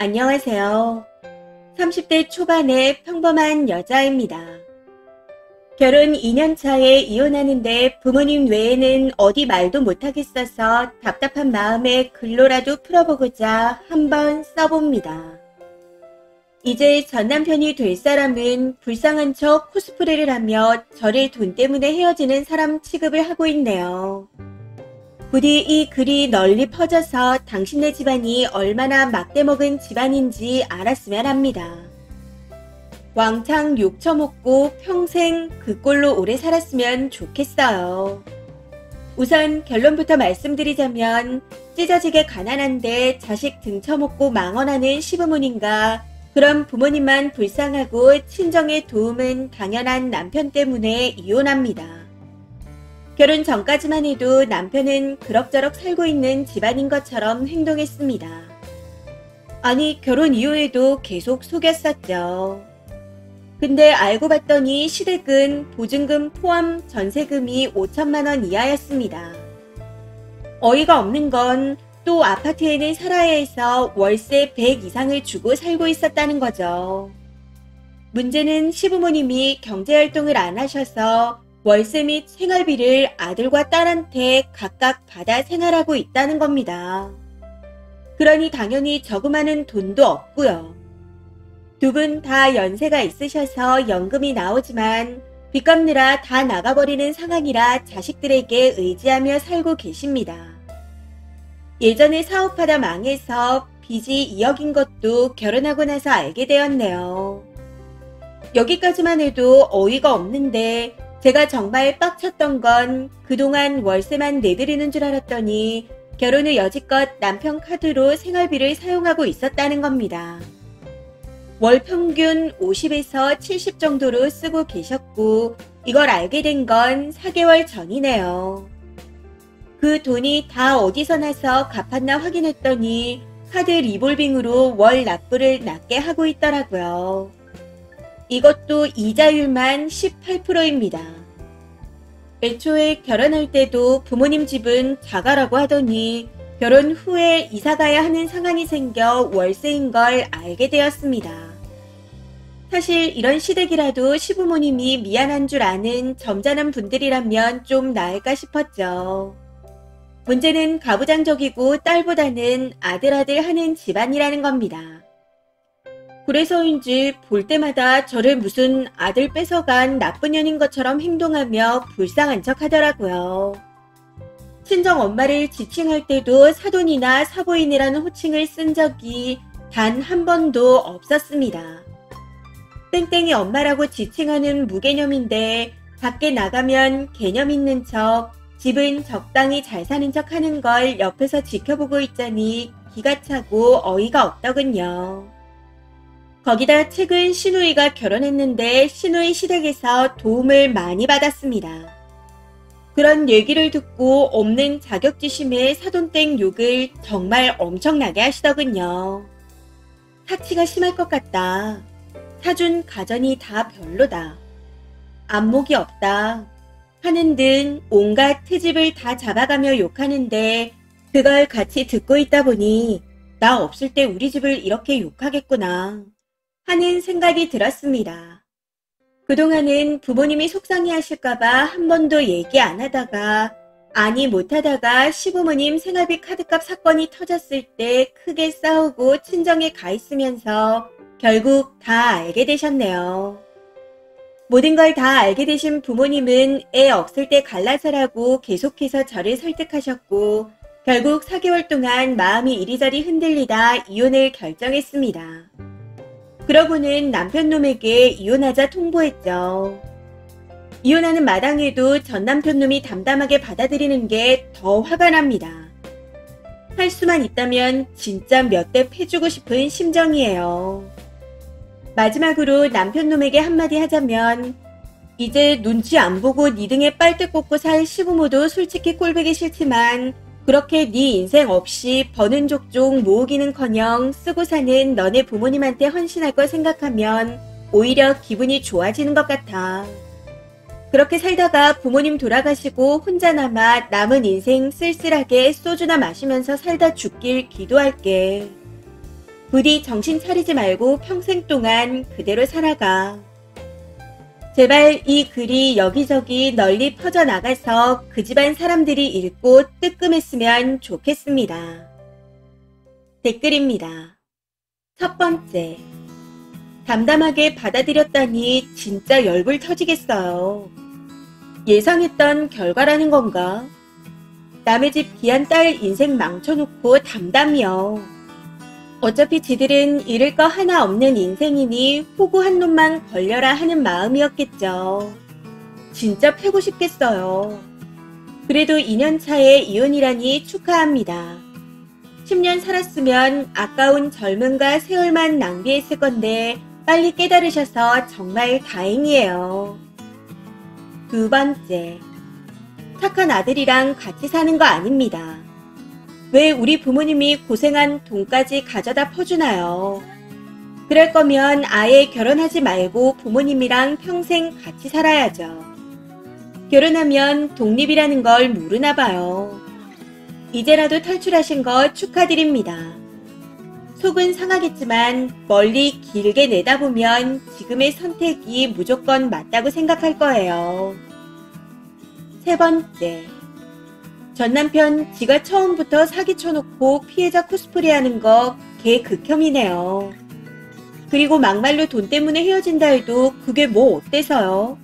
안녕하세요. 30대 초반의 평범한 여자입니다. 결혼 2년 차에 이혼하는데 부모님 외에는 어디 말도 못하겠어서 답답한 마음에 글로라도 풀어보고자 한번 써봅니다. 이제 전 남편이 될 사람은 불쌍한 척 코스프레를 하며 저를 돈 때문에 헤어지는 사람 취급을 하고 있네요. 부디 이 글이 널리 퍼져서 당신네 집안이 얼마나 막대먹은 집안인지 알았으면 합니다. 왕창 욕 처먹고 평생 그 꼴로 오래 살았으면 좋겠어요. 우선 결론부터 말씀드리자면 찢어지게 가난한데 자식 등쳐먹고 망언하는 시부모님과 그런 부모님만 불쌍하고 친정의 도움은 당연한 남편 때문에 이혼합니다. 결혼 전까지만 해도 남편은 그럭저럭 살고 있는 집안인 것처럼 행동했습니다. 아니, 결혼 이후에도 계속 속였었죠. 근데 알고 봤더니 시댁은 보증금 포함 전세금이 5천만 원 이하였습니다. 어이가 없는 건 또 아파트에는 살아야 해서 월세 100 이상을 주고 살고 있었다는 거죠. 문제는 시부모님이 경제활동을 안 하셔서 월세 및 생활비를 아들과 딸한테 각각 받아 생활하고 있다는 겁니다. 그러니 당연히 저금하는 돈도 없고요. 두 분 다 연세가 있으셔서 연금이 나오지만 빚 갚느라 다 나가버리는 상황이라 자식들에게 의지하며 살고 계십니다. 예전에 사업하다 망해서 빚이 2억인 것도 결혼하고 나서 알게 되었네요. 여기까지만 해도 어이가 없는데 제가 정말 빡쳤던 건 그동안 월세만 내드리는 줄 알았더니 결혼 후 여지껏 남편 카드로 생활비를 사용하고 있었다는 겁니다. 월 평균 50에서 70 정도로 쓰고 계셨고 이걸 알게 된 건 4개월 전이네요. 그 돈이 다 어디서 나서 갚았나 확인했더니 카드 리볼빙으로 월 납부를 낮게 하고 있더라고요. 이것도 이자율만 18%입니다. 애초에 결혼할 때도 부모님 집은 자가라고 하더니 결혼 후에 이사가야 하는 상황이 생겨 월세인 걸 알게 되었습니다. 사실 이런 시댁이라도 시부모님이 미안한 줄 아는 점잖은 분들이라면 좀 나을까 싶었죠. 문제는 가부장적이고 딸보다는 아들 하는 집안이라는 겁니다. 그래서인지 볼 때마다 저를 무슨 아들 뺏어간 나쁜 년인 것처럼 행동하며 불쌍한 척 하더라고요. 친정 엄마를 지칭할 때도 사돈이나 사부인이라는 호칭을 쓴 적이 단 한 번도 없었습니다. 땡땡이 엄마라고 지칭하는 무개념인데 밖에 나가면 개념 있는 척, 집은 적당히 잘 사는 척 하는 걸 옆에서 지켜보고 있자니 기가 차고 어이가 없더군요. 거기다 최근 시누이가 결혼했는데 시누이 시댁에서 도움을 많이 받았습니다. 그런 얘기를 듣고 없는 자격지심에 사돈땡 욕을 정말 엄청나게 하시더군요. 사치가 심할 것 같다. 사준 가전이 다 별로다. 안목이 없다. 하는 등 온갖 트집을 다 잡아가며 욕하는데 그걸 같이 듣고 있다 보니 나 없을 때 우리 집을 이렇게 욕하겠구나 하는 생각이 들었습니다. 그동안은 부모님이 속상해하실까봐 한 번도 얘기 안 하다가 아니 못하다가 시부모님 생활비 카드값 사건이 터졌을 때 크게 싸우고 친정에 가 있으면서 결국 다 알게 되셨네요. 모든 걸 다 알게 되신 부모님은 애 없을 때 갈라서라고 계속해서 저를 설득하셨고 결국 4개월 동안 마음이 이리저리 흔들리다 이혼을 결정했습니다. 그러고는 남편놈에게 이혼하자 통보했죠. 이혼하는 마당에도 전 남편놈이 담담하게 받아들이는 게 더 화가 납니다. 할 수만 있다면 진짜 몇 대 패주고 싶은 심정이에요. 마지막으로 남편놈에게 한마디 하자면 이제 눈치 안 보고 네 등에 빨대 꽂고 살 시부모도 솔직히 꼴보기 싫지만 그렇게 네 인생 없이 버는 족족 모으기는커녕 쓰고 사는 너네 부모님한테 헌신할 걸 생각하면 오히려 기분이 좋아지는 것 같아. 그렇게 살다가 부모님 돌아가시고 혼자 남아 남은 인생 쓸쓸하게 소주나 마시면서 살다 죽길 기도할게. 부디 정신 차리지 말고 평생 동안 그대로 살아가. 제발 이 글이 여기저기 널리 퍼져나가서 그 집안 사람들이 읽고 뜨끔했으면 좋겠습니다. 댓글입니다. 첫 번째. 담담하게 받아들였다니 진짜 열불 터지겠어요. 예상했던 결과라는 건가? 남의 집 귀한 딸 인생 망쳐놓고 담담이요. 어차피 지들은 잃을 거 하나 없는 인생이니 호구 한 놈만 걸려라 하는 마음이었겠죠. 진짜 패고 싶겠어요. 그래도 2년 차에 이혼이라니 축하합니다. 10년 살았으면 아까운 젊음과 세월만 낭비했을 건데 빨리 깨달으셔서 정말 다행이에요. 두 번째. 착한 아들이랑 같이 사는 거 아닙니다. 왜 우리 부모님이 고생한 돈까지 가져다 퍼주나요? 그럴 거면 아예 결혼하지 말고 부모님이랑 평생 같이 살아야죠. 결혼하면 독립이라는 걸 모르나 봐요. 이제라도 탈출하신 거 축하드립니다. 속은 상하겠지만 멀리 길게 내다보면 지금의 선택이 무조건 맞다고 생각할 거예요. 세 번째. 전 남편 지가 처음부터 사기 쳐놓고 피해자 코스프레하는 거 개 극혐이네요. 그리고 막말로 돈 때문에 헤어진다 해도 그게 뭐 어때서요?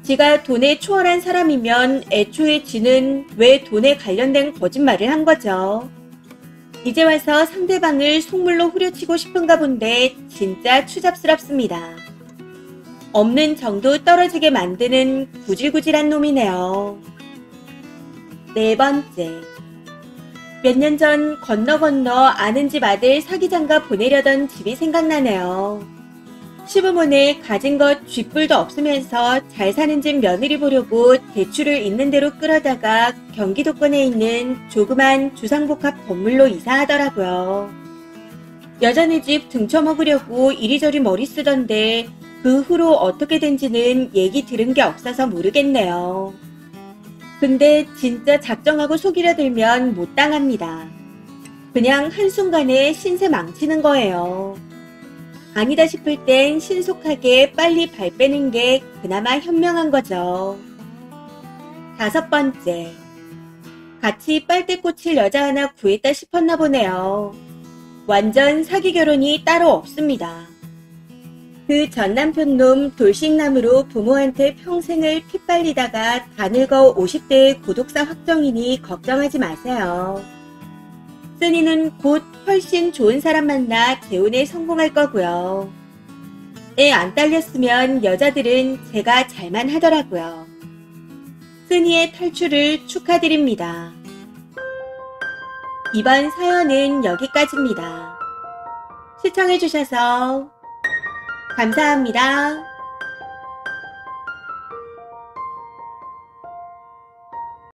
지가 돈에 초월한 사람이면 애초에 지는 왜 돈에 관련된 거짓말을 한 거죠. 이제 와서 상대방을 속물로 후려치고 싶은가 본데 진짜 추잡스럽습니다. 없는 정도 떨어지게 만드는 구질구질한 놈이네요. 네 번째. 몇 년 전 건너 아는 집 아들 사기장가 보내려던 집이 생각나네요. 시부모네 가진 것 쥐뿔도 없으면서 잘 사는 집 며느리 보려고 대출을 있는 대로 끌어다가 경기도권에 있는 조그만 주상복합 건물로 이사하더라고요. 여자네 집 등쳐먹으려고 이리저리 머리 쓰던데 그 후로 어떻게 된지는 얘기 들은 게 없어서 모르겠네요. 근데 진짜 작정하고 속이려 들면 못 당합니다. 그냥 한순간에 신세 망치는 거예요. 아니다 싶을 땐 신속하게 빨리 발 빼는 게 그나마 현명한 거죠. 다섯 번째. 같이 빨대 꽂힐 여자 하나 구했다 싶었나 보네요. 완전 사기 결혼이 따로 없습니다. 그 전 남편 놈 돌싱남으로 부모한테 평생을 핏발리다가 다 늙어 50대의 고독사 확정이니 걱정하지 마세요. 쓰니는 곧 훨씬 좋은 사람 만나 재혼에 성공할 거고요. 애 안 딸렸으면 여자들은 제가 잘만 하더라고요. 쓰니의 탈출을 축하드립니다. 이번 사연은 여기까지입니다. 시청해주셔서 감사합니다.